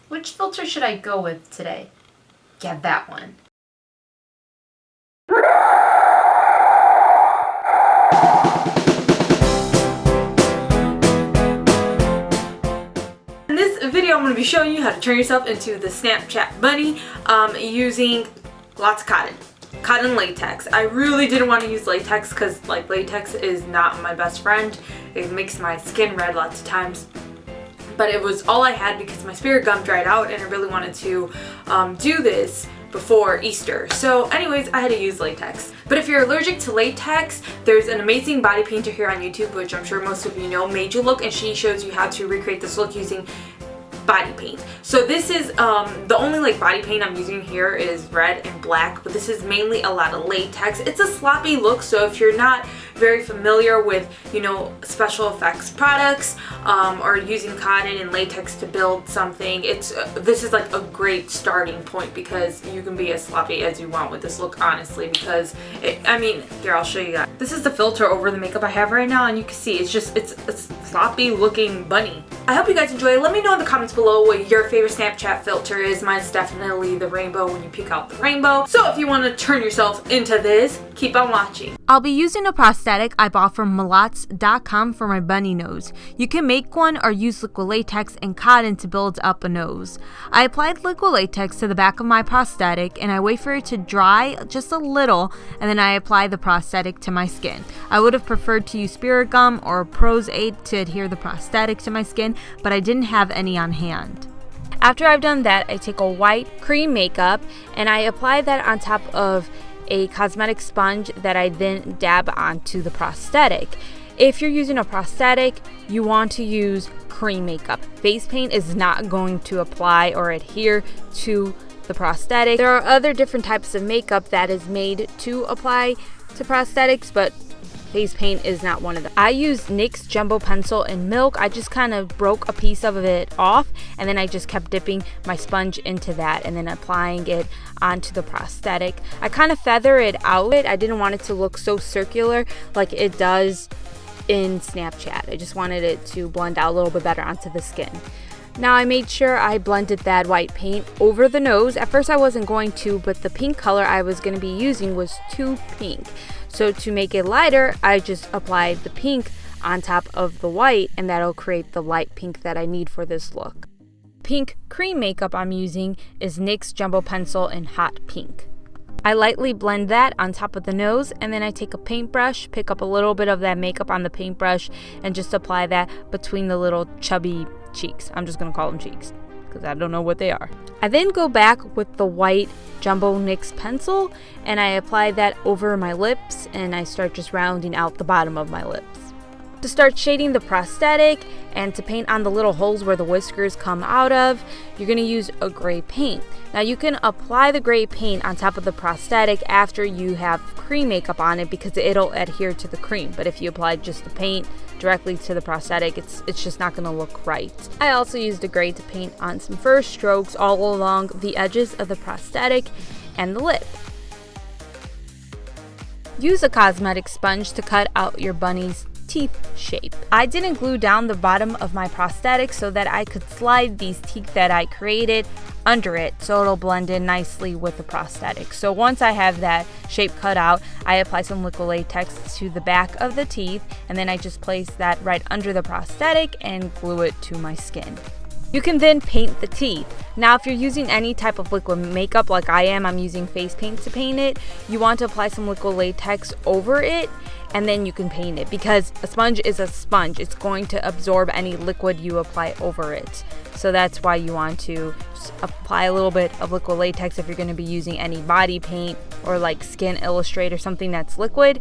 Which filter should I go with today? Yeah, that one. In this video, I'm going to be showing you how to turn yourself into the Snapchat bunny using lots of cotton latex. I really didn't want to use latex because like latex is not my best friend. It makes my skin red lots of times. But it was all I had because my spirit gum dried out and I really wanted to do this before Easter. So anyways, I had to use latex. But if you're allergic to latex, there's an amazing body painter here on YouTube, which I'm sure most of you know, Made You Look, and she shows you how to recreate this look using body paint. So this is the only like body paint I'm using here is red and black, but this is mainly a lot of latex. It's a sloppy look, so if you're not very familiar with, you know, special effects products or using cotton and latex to build something, this is like a great starting point because you can be as sloppy as you want with this look, honestly, because here, I'll show you guys. This is the filter over the makeup I have right now, and you can see it's a sloppy looking bunny. I hope you guys enjoy it. Let me know in the comments below what your favorite Snapchat filter is. Mine's definitely the rainbow when you pick out the rainbow. So if you want to turn yourself into this, keep on watching. I'll be using a prosthetic I bought from Malats.com for my bunny nose. You can make one or use liquid latex and cotton to build up a nose. I applied liquid latex to the back of my prosthetic and I wait for it to dry just a little, and then I apply the prosthetic to my skin. I would have preferred to use spirit gum or Pros Aid to adhere the prosthetic to my skin, but I didn't have any on hand. After I've done that, I take a white cream makeup and I apply that on top of a cosmetic sponge that I then dab onto the prosthetic. If you're using a prosthetic, you want to use cream makeup. Face paint is not going to apply or adhere to the prosthetic. There are other different types of makeup that is made to apply to prosthetics, but face paint is not one of them. I used NYX Jumbo Pencil in Milk. I just kind of broke a piece of it off and then I just kept dipping my sponge into that and then applying it onto the prosthetic. I kind of feather it out. I didn't want it to look so circular like it does in Snapchat. I just wanted it to blend out a little bit better onto the skin. Now I made sure I blended that white paint over the nose. At first I wasn't going to, but the pink color I was going to be using was too pink. So to make it lighter, I just applied the pink on top of the white, and that'll create the light pink that I need for this look. Pink cream makeup I'm using is NYX Jumbo Pencil in Hot Pink. I lightly blend that on top of the nose, and then I take a paintbrush, pick up a little bit of that makeup on the paintbrush, and just apply that between the little chubby cheeks. I'm just going to call them cheeks because I don't know what they are. I then go back with the white Jumbo NYX pencil and I apply that over my lips and I start just rounding out the bottom of my lips. To start shading the prosthetic and to paint on the little holes where the whiskers come out of, you're going to use a gray paint. Now you can apply the gray paint on top of the prosthetic after you have cream makeup on it because it'll adhere to the cream, but if you apply just the paint directly to the prosthetic, it's just not going to look right. I also used a gray to paint on some first strokes all along the edges of the prosthetic and the lip. Use a cosmetic sponge to cut out your bunny's teeth shape. I didn't glue down the bottom of my prosthetic so that I could slide these teeth that I created under it so it'll blend in nicely with the prosthetic. So once I have that shape cut out, I apply some liquid latex to the back of the teeth and then I just place that right under the prosthetic and glue it to my skin. You can then paint the teeth. Now if you're using any type of liquid makeup like I am, I'm using face paint to paint it, you want to apply some liquid latex over it and then you can paint it because a sponge is a sponge. It's going to absorb any liquid you apply over it. So that's why you want to just apply a little bit of liquid latex if you're going to be using any body paint or like Skin Illustrate or something that's liquid.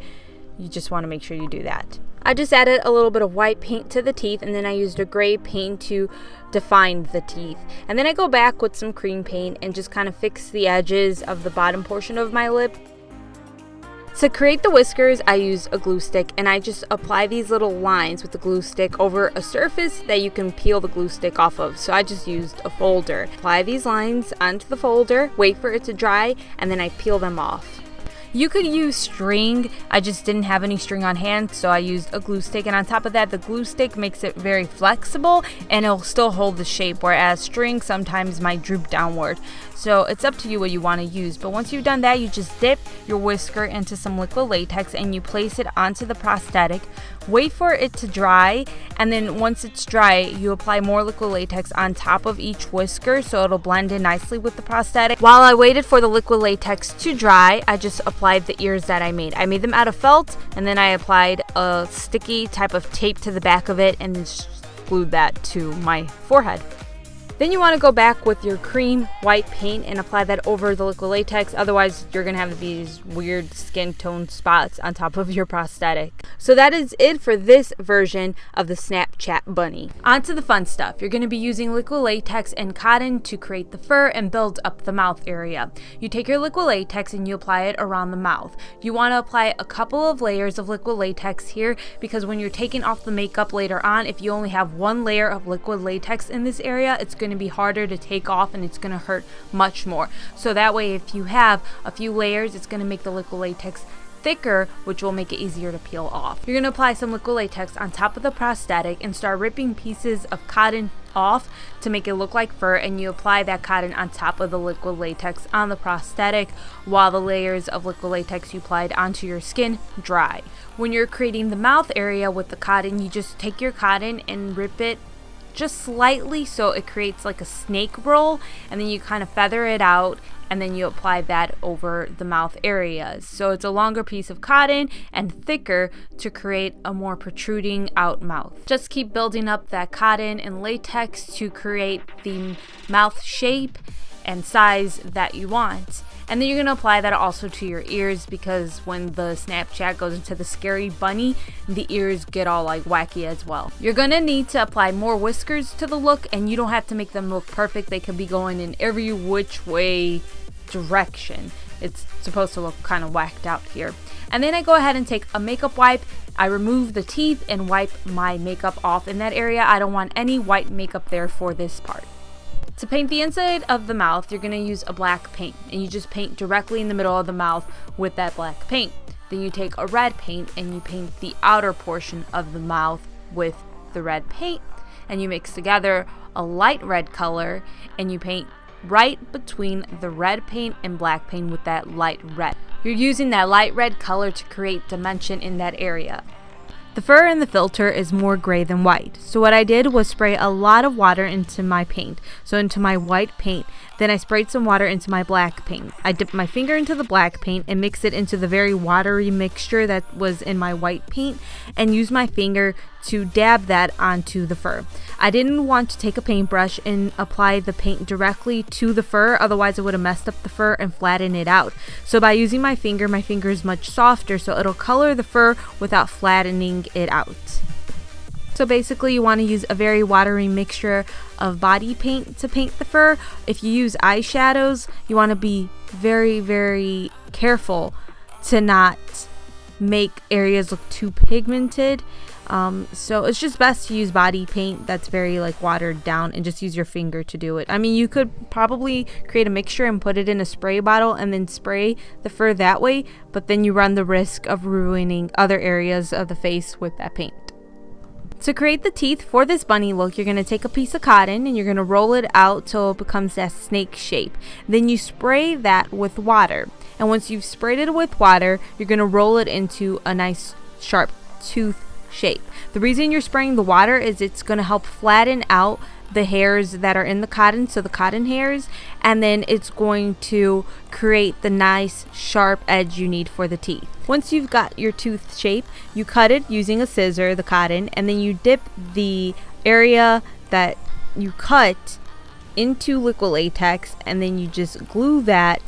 You just want to make sure you do that. I just added a little bit of white paint to the teeth and then I used a gray paint to define the teeth. And then I go back with some cream paint and just kind of fix the edges of the bottom portion of my lip. To create the whiskers, I use a glue stick and I just apply these little lines with the glue stick over a surface that you can peel the glue stick off of. So I just used a folder. Apply these lines onto the folder, wait for it to dry, and then I peel them off. You could use string. I just didn't have any string on hand, so I used a glue stick, and on top of that, the glue stick makes it very flexible and it'll still hold the shape, whereas string sometimes might droop downward. So it's up to you what you want to use. But once you've done that, you just dip your whisker into some liquid latex and you place it onto the prosthetic. Wait for it to dry, and then once it's dry, you apply more liquid latex on top of each whisker so it'll blend in nicely with the prosthetic. While I waited for the liquid latex to dry, I just applied the ears that I made. I made them out of felt, and then I applied a sticky type of tape to the back of it and just glued that to my forehead. Then you want to go back with your cream white paint and apply that over the liquid latex. Otherwise, you're going to have these weird skin tone spots on top of your prosthetic. So that is it for this version of the Snapchat bunny. On to the fun stuff. You're going to be using liquid latex and cotton to create the fur and build up the mouth area. You take your liquid latex and you apply it around the mouth. You want to apply a couple of layers of liquid latex here, because when you're taking off the makeup later on, if you only have one layer of liquid latex in this area, it's going to be harder to take off and it's going to hurt much more. So that way, if you have a few layers, it's going to make the liquid latex thicker, which will make it easier to peel off. You're going to apply some liquid latex on top of the prosthetic and start ripping pieces of cotton off to make it look like fur, and you apply that cotton on top of the liquid latex on the prosthetic while the layers of liquid latex you applied onto your skin dry. When you're creating the mouth area with the cotton, you just take your cotton and rip it just slightly so it creates like a snake roll, and then you kind of feather it out and then you apply that over the mouth areas. So it's a longer piece of cotton and thicker to create a more protruding out mouth. Just keep building up that cotton and latex to create the mouth shape and size that you want. And then you're going to apply that also to your ears, because when the Snapchat goes into the scary bunny, the ears get all like wacky as well. You're going to need to apply more whiskers to the look, and you don't have to make them look perfect. They could be going in every which way direction. It's supposed to look kind of whacked out here. And then I go ahead and take a makeup wipe. I remove the teeth and wipe my makeup off in that area. I don't want any white makeup there for this part. To paint the inside of the mouth, you're going to use a black paint, and you just paint directly in the middle of the mouth with that black paint. Then you take a red paint and you paint the outer portion of the mouth with the red paint, and you mix together a light red color and you paint right between the red paint and black paint with that light red. You're using that light red color to create dimension in that area. The fur in the filter is more gray than white, so what I did was spray a lot of water into my paint, so into my white paint. Then I sprayed some water into my black paint. I dipped my finger into the black paint and mixed it into the very watery mixture that was in my white paint, and used my finger to dab that onto the fur. I didn't want to take a paintbrush and apply the paint directly to the fur, otherwise it would have messed up the fur and flattened it out. So by using my finger is much softer, so it'll color the fur without flattening it out. So basically you want to use a very watery mixture of body paint to paint the fur. If you use eyeshadows, you want to be very, very careful to not make areas look too pigmented. So it's just best to use body paint that's very like watered down, and just use your finger to do it. I mean, you could probably create a mixture and put it in a spray bottle and then spray the fur that way, but then you run the risk of ruining other areas of the face with that paint. To create the teeth for this bunny look, you're going to take a piece of cotton and you're going to roll it out till it becomes that snake shape. Then you spray that with water. And once you've sprayed it with water, you're going to roll it into a nice sharp tooth shape. The reason you're spraying the water is it's going to help flatten out the hairs that are in the cotton, so the cotton hairs, and then it's going to create the nice sharp edge you need for the teeth. Once you've got your tooth shape, you cut it using a scissor, the cotton, and then you dip the area that you cut into liquid latex, and then you just glue that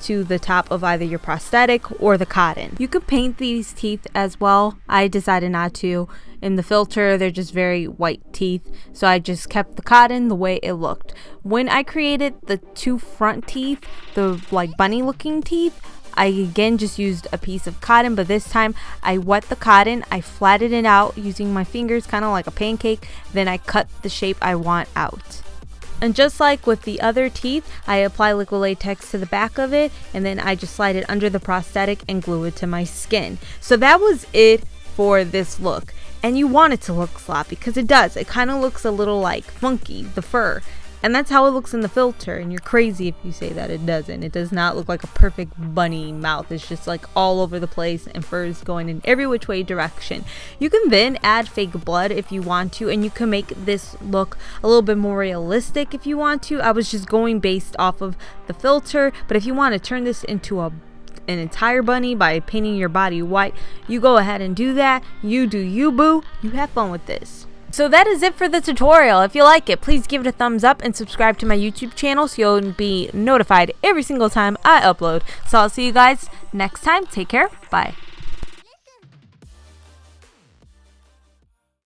to the top of either your prosthetic or the cotton. You could paint these teeth as well. I decided not to. In the filter, they're just very white teeth, so I just kept the cotton the way it looked. When I created the two front teeth, the like bunny looking teeth, I again just used a piece of cotton, but this time I wet the cotton, I flattened it out using my fingers kind of like a pancake, then I cut the shape I want out. And just like with the other teeth, I apply liquid latex to the back of it, and then I just slide it under the prosthetic and glue it to my skin. So that was it for this look. And you want it to look sloppy, because it does. It kind of looks a little like funky, the fur. And that's how it looks in the filter, and you're crazy if you say that it doesn't. It does not look like a perfect bunny mouth. It's just like all over the place, and fur is going in every which way direction. You can then add fake blood if you want to, and you can make this look a little bit more realistic if you want to. I was just going based off of the filter, but if you want to turn this into an entire bunny by painting your body white, you go ahead and do that. You do you, boo. You have fun with this. So that is it for the tutorial. If you like it, please give it a thumbs up and subscribe to my YouTube channel so you'll be notified every single time I upload. So I'll see you guys next time. Take care. Bye.